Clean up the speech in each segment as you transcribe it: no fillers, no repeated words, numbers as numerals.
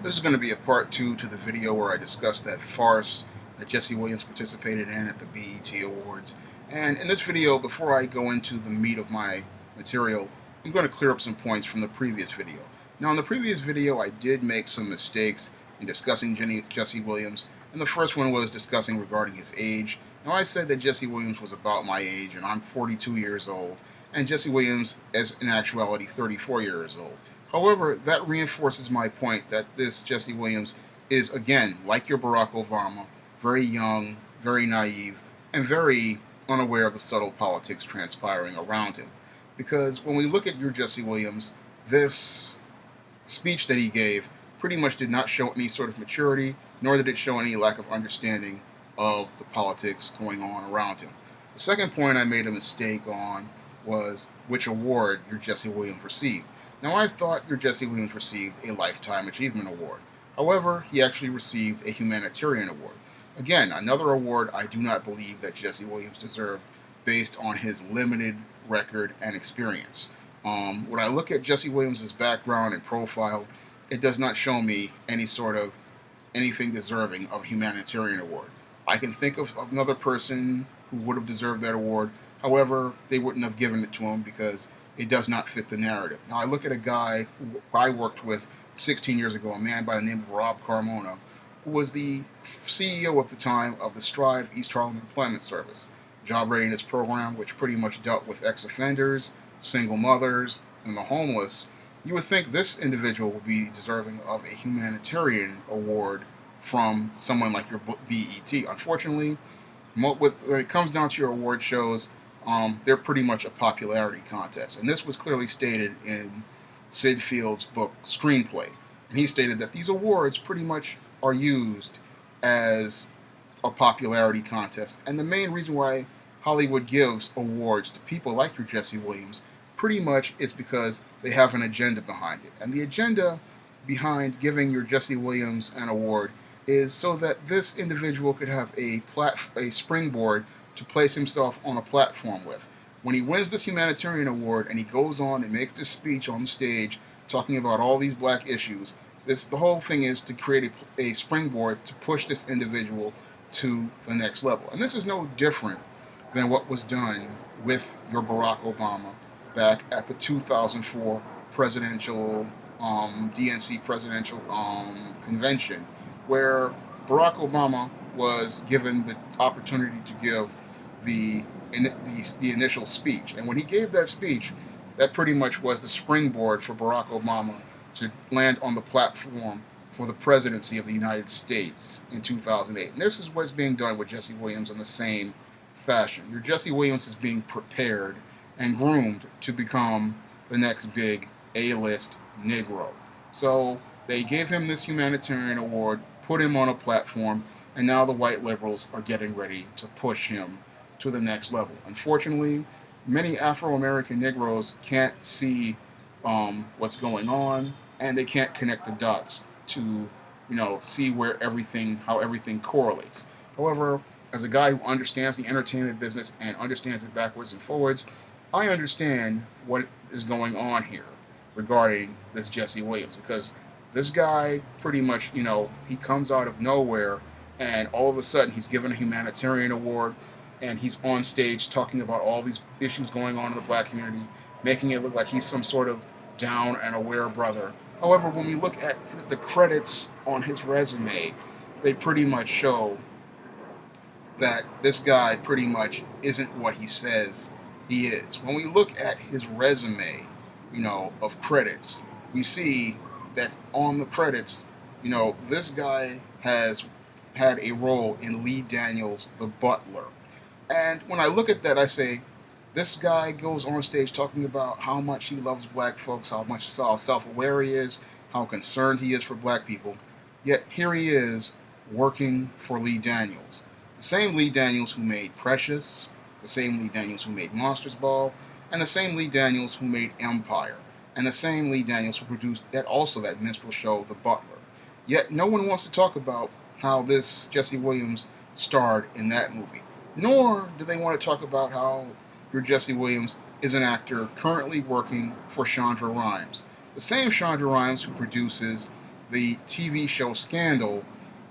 This is going to be a part two to the video where I discuss that farce that Jesse Williams participated in at the BET Awards. And in this video, before I go into the meat of my material, I'm going to clear up some points from the previous video. Now, in the previous video, I did make some mistakes in discussing Jesse Williams, and the first one was discussing regarding his age. Now, I said that Jesse Williams was about my age, and I'm 42 years old, and Jesse Williams is in actuality 34 years old. However, that reinforces my point that this Jesse Williams is, again, like your Barack Obama, very young, very naive, and very unaware of the subtle politics transpiring around him. Because when we look at your Jesse Williams, this speech that he gave pretty much did not show any sort of maturity, nor did it show any lack of understanding of the politics going on around him. The second point I made a mistake on was which award your Jesse Williams received. Now, I thought your Jesse Williams received a Lifetime Achievement Award. However, he actually received a Humanitarian Award. Again, another award I do not believe that Jesse Williams deserved based on his limited record and experience. When I look at Jesse Williams' background and profile, it does not show me any sort of anything deserving of a humanitarian award. I can think of another person who would have deserved that award. However, they wouldn't have given it to him because it does not fit the narrative. Now, I look at a guy who I worked with 16 years ago, a man by the name of Rob Carmona, who was the CEO at the time of the Strive East Harlem Employment Service, job readiness program, which pretty much dealt with ex-offenders, single mothers, and the homeless. You would think this individual would be deserving of a humanitarian award from someone like your BET. Unfortunately, when it comes down to your award shows, they're pretty much a popularity contest. And this was clearly stated in Sid Field's book, Screenplay. And he stated that these awards pretty much are used as a popularity contest. And the main reason why Hollywood gives awards to people like your Jesse Williams pretty much is because they have an agenda behind it. And the agenda behind giving your Jesse Williams an award is so that this individual could have a springboard to place himself on a platform with. When he wins this humanitarian award and he goes on and makes this speech on stage talking about all these black issues, the whole thing is to create a springboard to push this individual to the next level. And this is no different than what was done with your Barack Obama back at the 2004 presidential DNC presidential convention, where Barack Obama was given the opportunity to give the initial speech. And when he gave that speech, that pretty much was the springboard for Barack Obama to land on the platform for the presidency of the United States in 2008. And this is what's being done with Jesse Williams in the same fashion. Your Jesse Williams is being prepared and groomed to become the next big A-list Negro. So they gave him this humanitarian award, put him on a platform, and now the white liberals are getting ready to push him to the next level. Unfortunately, many Afro-American Negroes can't see what's going on, and they can't connect the dots to, see how everything correlates. However, as a guy who understands the entertainment business and understands it backwards and forwards, I understand what is going on here regarding this Jesse Williams, because this guy pretty much, he comes out of nowhere and all of a sudden he's given a humanitarian award and he's on stage talking about all these issues going on in the black community, making it look like he's some sort of down and aware brother. However, when we look at the credits on his resume, they pretty much show that this guy pretty much isn't what he says he is. When we look at his resume, of credits, we see that on the credits, this guy has had a role in Lee Daniels' The Butler. And when I look at that, I say, this guy goes on stage talking about how much he loves black folks, how self-aware he is, how concerned he is for black people. Yet here he is working for Lee Daniels. The same Lee Daniels who made Precious, the same Lee Daniels who made Monsters Ball, and the same Lee Daniels who made Empire, and the same Lee Daniels who produced that minstrel show, The Butler. Yet no one wants to talk about how this Jesse Williams starred in that movie. Nor do they want to talk about how your Jesse Williams is an actor currently working for Shonda Rhimes. The same Shonda Rhimes who produces the TV show Scandal,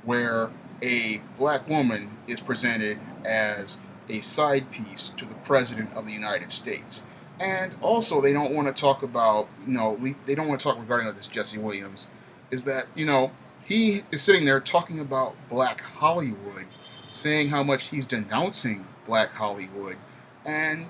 where a black woman is presented as a side piece to the President of the United States. And also, they don't want to talk about, they don't want to talk regarding this Jesse Williams, is that, he is sitting there talking about Black Hollywood, saying how much he's denouncing Black Hollywood, and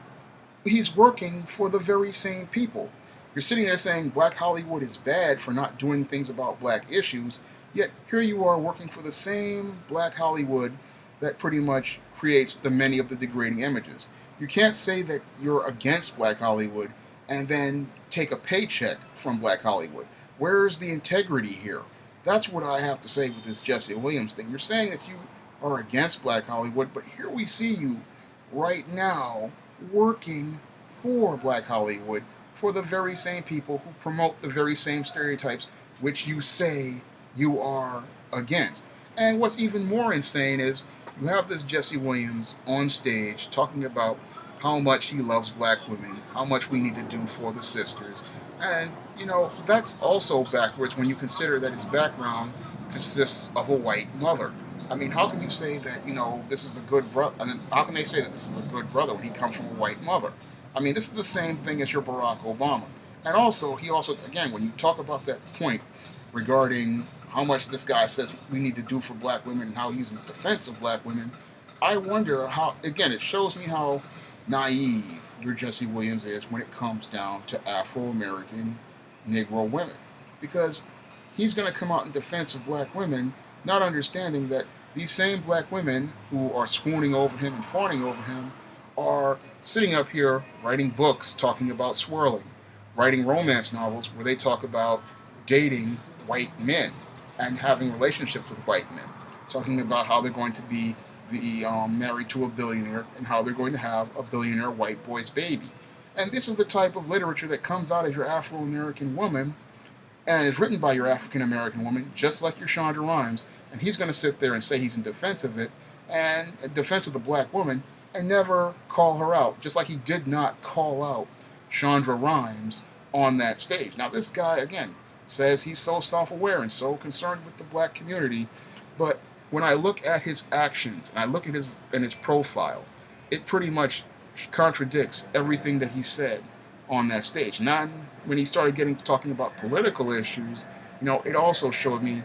he's working for the very same people. You're sitting there saying Black Hollywood is bad for not doing things about black issues, yet here you are working for the same Black Hollywood that pretty much creates the many of the degrading images. You can't say that you're against Black Hollywood and then take a paycheck from Black Hollywood. Where's the integrity here? That's what I have to say with this Jesse Williams thing. You're saying that you are against Black Hollywood, but here we see you right now working for Black Hollywood, for the very same people who promote the very same stereotypes which you say you are against. And what's even more insane is you have this Jesse Williams on stage talking about how much he loves black women, how much we need to do for the sisters. And, that's also backwards when you consider that his background consists of a white mother. I mean, how can you say that, this is a good brother? I mean, how can they say that this is a good brother when he comes from a white mother? I mean, this is the same thing as your Barack Obama. And also, again, when you talk about that point regarding how much this guy says we need to do for black women and how he's in defense of black women, I wonder how, again, it shows me how naive your Jesse Williams is when it comes down to Afro-American Negro women. Because he's going to come out in defense of black women, not understanding that these same black women who are swooning over him and fawning over him are sitting up here writing books talking about swirling, writing romance novels where they talk about dating white men and having relationships with white men, talking about how they're going to be married to a billionaire and how they're going to have a billionaire white boy's baby. And this is the type of literature that comes out of your Afro-American woman and is written by your African-American woman, just like your Shonda Rhimes, and he's going to sit there and say he's in defense of it and in defense of the black woman and never call her out, just like he did not call out Shonda Rhimes on that stage. Now, this guy, again, says he's so self-aware and so concerned with the black community, but when I look at his actions and I look at his profile, it pretty much contradicts everything that he said on that stage. Not when he started talking about political issues, it also showed me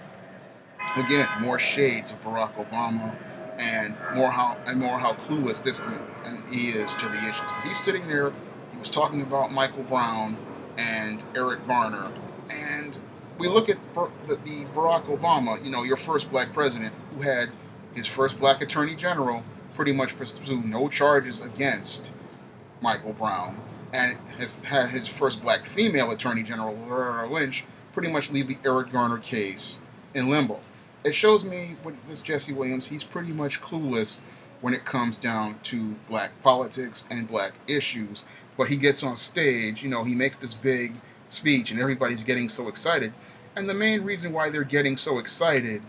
again more shades of Barack Obama and more how clueless this and he is to the issues. Because he's sitting there, he was talking about Michael Brown and Eric Garner, and we look at the Barack Obama, your first black president, who had his first black attorney general pretty much pursue no charges against Michael Brown, and has had his first black female attorney general, Loretta Lynch, pretty much leave the Eric Garner case in limbo. It shows me with this Jesse Williams, he's pretty much clueless when it comes down to black politics and black issues. But he gets on stage, he makes this big speech and everybody's getting so excited. And the main reason why they're getting so excited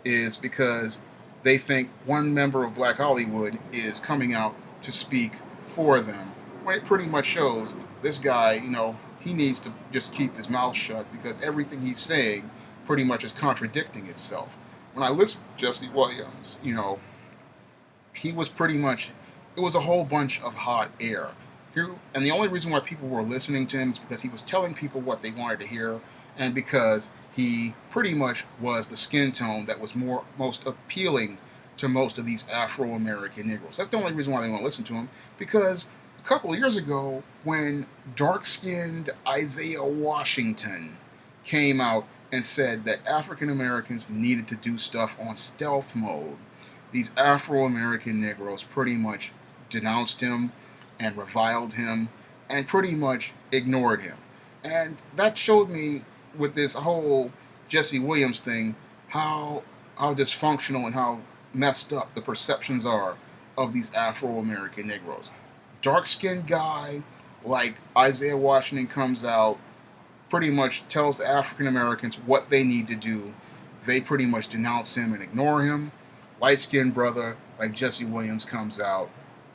is because they think one member of Black Hollywood is coming out to speak for them. When it pretty much shows this guy, he needs to just keep his mouth shut because everything he's saying pretty much is contradicting itself. When I listen to Jesse Williams, he was pretty much, it was a whole bunch of hot air. And the only reason why people were listening to him is because he was telling people what they wanted to hear, and because he pretty much was the skin tone that was most appealing to most of these Afro-American Negroes. That's the only reason why they want to listen to him, because a couple of years ago, when dark-skinned Isaiah Washington came out and said that African Americans needed to do stuff on stealth mode, these Afro-American Negroes pretty much denounced him and reviled him and pretty much ignored him. And that showed me with this whole Jesse Williams thing how dysfunctional and how messed up the perceptions are of these Afro-American Negroes. Dark-skinned guy like Isaiah Washington comes out, pretty much tells the African Americans what they need to do. They pretty much denounce him and ignore him. Light-skinned brother like Jesse Williams comes out,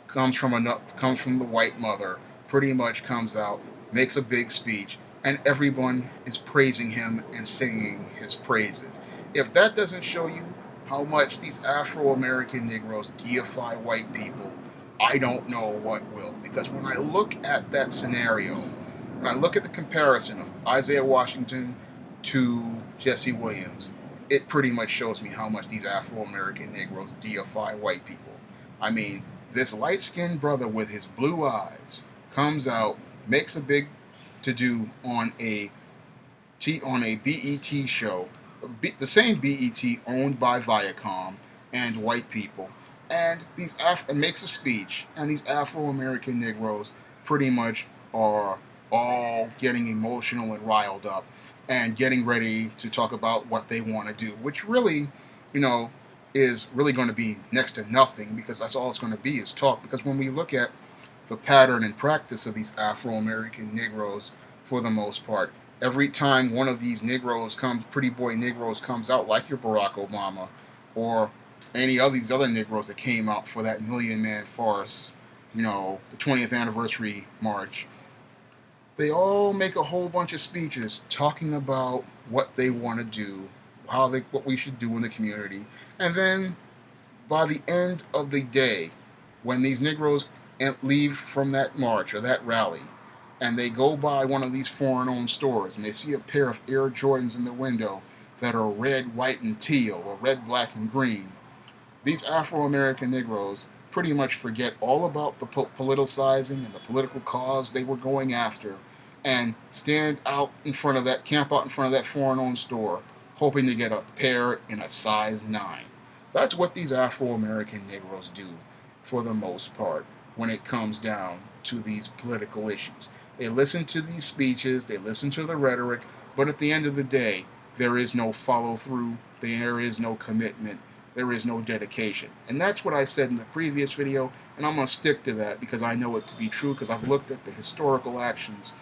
comes from the white mother, pretty much comes out, makes a big speech, and everyone is praising him and singing his praises. If that doesn't show you how much these Afro-American Negroes deify white people, I don't know what will. Because when I look at that scenario, when I look at the comparison of Isaiah Washington to Jesse Williams, it pretty much shows me how much these Afro-American Negroes deify white people. I mean, this light-skinned brother with his blue eyes comes out, makes a big to-do on a BET show, the same BET owned by Viacom and white people, and makes a speech, and these Afro-American Negroes pretty much are all getting emotional and riled up and getting ready to talk about what they want to do, which really, you know, is really going to be next to nothing, because that's all it's going to be is talk. Because when we look at the pattern and practice of these Afro-American Negroes, for the most part, every time one of these Negroes pretty boy Negroes comes out, like your Barack Obama, or any of these other Negroes that came out for that Million Man farce, the 20th anniversary march, they all make a whole bunch of speeches talking about what they want to do, what we should do in the community, and then by the end of the day, when these Negroes leave from that march or that rally, and they go by one of these foreign-owned stores, and they see a pair of Air Jordans in the window that are red, white, and teal, or red, black, and green, these Afro-American Negroes pretty much forget all about the politicizing and the political cause they were going after, and camp out in front of that foreign-owned store, hoping to get a pair in a size 9. That's what these Afro-American Negroes do, for the most part, when it comes down to these political issues. They listen to these speeches, they listen to the rhetoric, but at the end of the day, there is no follow-through, there is no commitment, there is no dedication. And that's what I said in the previous video, and I'm going to stick to that because I know it to be true, because I've looked at the historical actions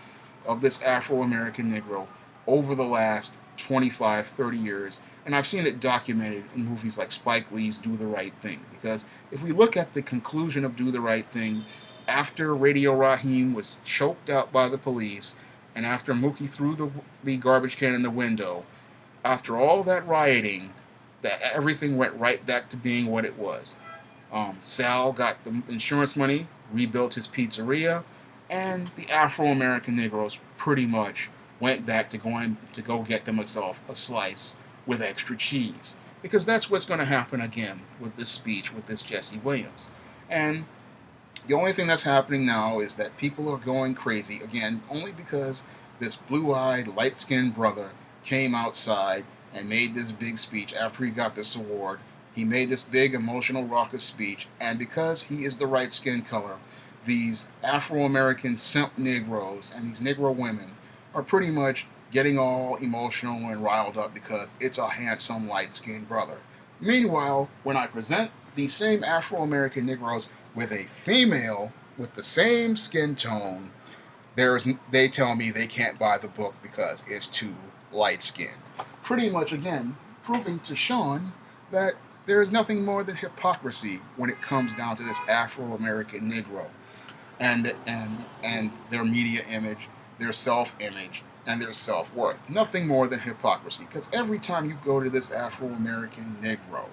of this Afro-American Negro over the last 25, 30 years, and I've seen it documented in movies like Spike Lee's Do the Right Thing. Because if we look at the conclusion of Do the Right Thing, after Radio Raheem was choked out by the police, and after Mookie threw the garbage can in the window, after all that rioting, everything went right back to being what it was. Sal got the insurance money, rebuilt his pizzeria, and the Afro-American Negroes pretty much went back to go get themselves a slice with extra cheese. Because that's what's going to happen again with this speech with this Jesse Williams. And the only thing that's happening now is that people are going crazy, again, only because this blue-eyed, light-skinned brother came outside and made this big speech after he got this award. He made this big, emotional, raucous speech, and because he is the right skin color, these Afro-American simp Negroes and these Negro women are pretty much getting all emotional and riled up because it's a handsome, light-skinned brother. Meanwhile, when I present these same Afro-American Negroes with a female with the same skin tone, they tell me they can't buy the book because it's too light-skinned. Pretty much, again, proving to Shawn that there is nothing more than hypocrisy when it comes down to this Afro-American Negro and their media image, their self-image, and their self-worth. Nothing more than hypocrisy. Because every time you go to this Afro-American Negro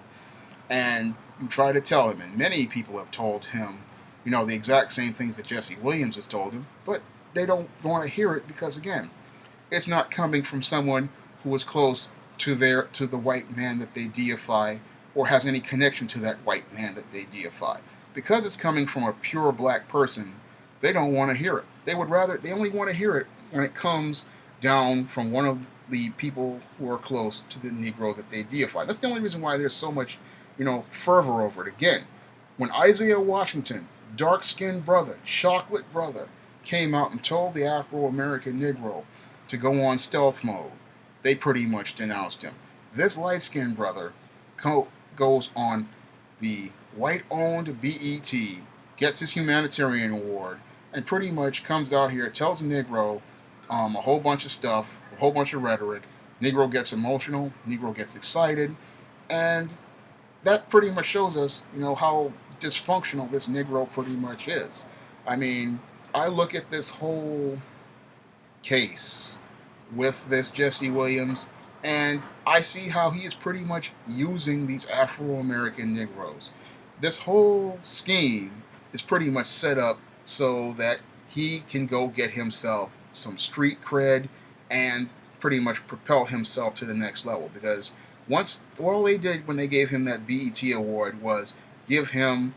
and you try to tell him, and many people have told him, the exact same things that Jesse Williams has told him, but they don't want to hear it because, again, it's not coming from someone who is close to the white man that they deify, or has any connection to that white man that they deify. Because it's coming from a pure black person, they don't want to hear it. They only want to hear it when it comes down from one of the people who are close to the Negro that they deify. That's the only reason why there's so much, fervor over it. Again, when Isaiah Washington, dark-skinned brother, chocolate brother, came out and told the Afro-American Negro to go on stealth mode, they pretty much denounced him. This light-skinned brother goes on the white-owned BET, gets his humanitarian award, and pretty much comes out here, tells a Negro a whole bunch of stuff, a whole bunch of rhetoric. Negro gets emotional, Negro gets excited, and that pretty much shows us, how dysfunctional this Negro pretty much is. I mean, I look at this whole case with this Jesse Williams, and I see how he is pretty much using these Afro-American Negroes. This whole scheme is pretty much set up so that he can go get himself some street cred and pretty much propel himself to the next level. Because once all they did when they gave him that BET award was give him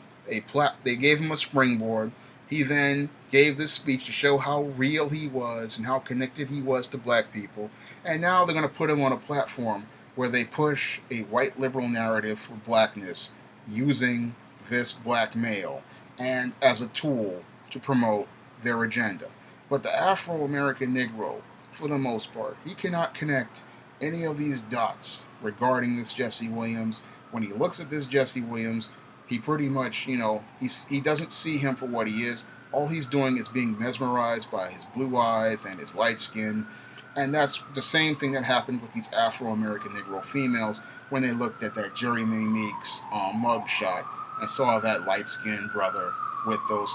they gave him a springboard. He then gave this speech to show how real he was and how connected he was to black people. And now they're going to put him on a platform where they push a white liberal narrative for blackness using this black male and as a tool to promote their agenda. But the Afro-American Negro, for the most part, he cannot connect any of these dots regarding this Jesse Williams. When he looks at this Jesse Williams, he pretty much, he doesn't see him for what he is. All he's doing is being mesmerized by his blue eyes and his light skin. And that's the same thing that happened with these Afro-American Negro females when they looked at that Jerry May Meeks mugshot and saw that light-skinned brother with those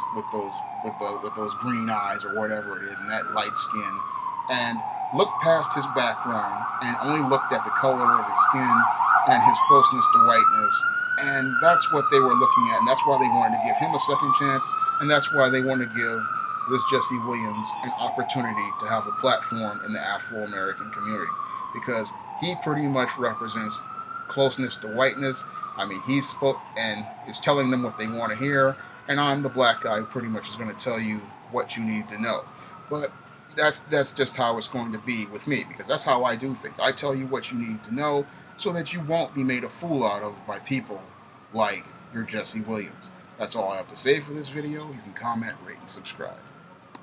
green eyes or whatever it is, and that light skin, and looked past his background and only looked at the color of his skin and his closeness to whiteness. And that's what they were looking at, and that's why they wanted to give him a second chance, and that's why they want to give this Jesse Williams an opportunity to have a platform in the Afro-American community, because he pretty much represents closeness to whiteness. I mean, he spoke and is telling them what they want to hear, and I'm the black guy who pretty much is going to tell you what you need to know. But that's just how it's going to be with me, because that's how I do things. I tell you what you need to know so that you won't be made a fool out of by people like your Jesse Williams. That's all I have to say for this video. You can comment, rate, and subscribe.